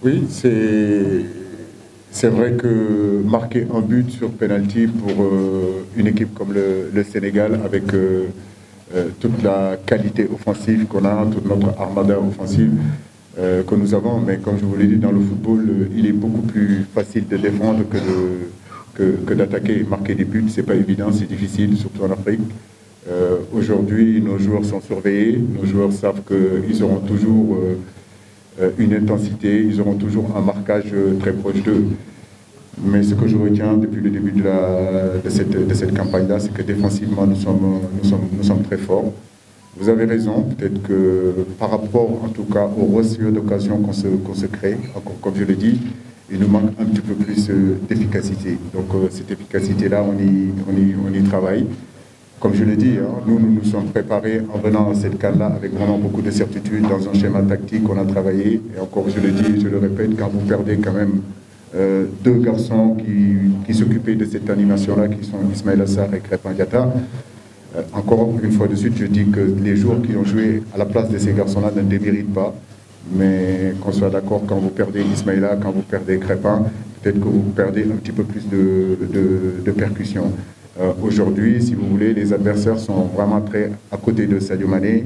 Oui, c'est vrai que marquer un but sur penalty pour une équipe comme le Sénégal, avec toute la qualité offensive qu'on a, toute notre armada offensive que nous avons, mais comme je vous l'ai dit, dans le football, il est beaucoup plus facile de défendre que d'attaquer. Marquer des buts, c'est pas évident, c'est difficile, surtout en Afrique. Aujourd'hui, nos joueurs sont surveillés, nos joueurs savent qu'ils auront toujours une intensité, ils auront toujours un marquage très proche d'eux. Mais ce que je retiens depuis le début de cette campagne-là, c'est que défensivement, nous sommes très forts. Vous avez raison, peut-être que par rapport en tout cas au ratio d'occasion qu'on se crée, comme je l'ai dit, il nous manque un petit peu plus d'efficacité. Donc cette efficacité-là, on y travaille. Comme je l'ai dit, hein, nous nous sommes préparés en venant à cette CAN-là avec vraiment beaucoup de certitude dans un schéma tactique qu'on a travaillé. Et encore, je le dis, je le répète, quand vous perdez quand même deux garçons qui s'occupaient de cette animation-là, qui sont Ismaïla Sarr et Crépin Diatta, encore une fois de suite, je dis que les joueurs qui ont joué à la place de ces garçons-là ne déméritent pas. Mais qu'on soit d'accord, quand vous perdez Ismaïla, quand vous perdez Crépin, peut-être que vous perdez un petit peu plus de percussion. Aujourd'hui, si vous voulez, les adversaires sont vraiment très à côté de Sadio Mané.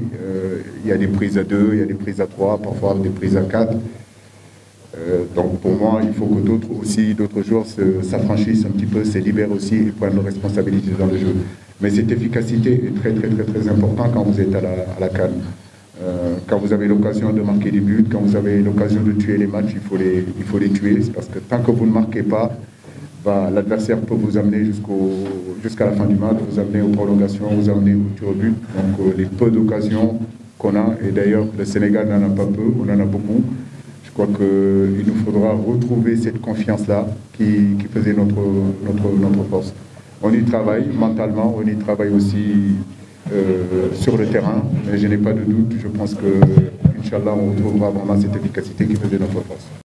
Il y a des prises à 2, il y a des prises à 3, parfois des prises à 4. Donc pour moi, il faut que d'autres joueurs s'affranchissent un petit peu, se libèrent aussi et prennent leurs responsabilités dans le jeu. Mais cette efficacité est très importante quand vous êtes à la CAN. Quand vous avez l'occasion de marquer des buts, quand vous avez l'occasion de tuer les matchs, il faut les tuer. Parce que tant que vous ne marquez pas, l'adversaire peut vous amener jusqu'à la fin du match, vous amener aux prolongations, vous amener au tir au but. Donc les peu d'occasions qu'on a, et d'ailleurs le Sénégal n'en a pas peu, on en a beaucoup. Je crois qu'il nous faudra retrouver cette confiance-là qui faisait notre force. On y travaille mentalement, on y travaille aussi sur le terrain, mais je n'ai pas de doute, je pense que, Inch'Allah, on retrouvera vraiment cette efficacité qui faisait notre force.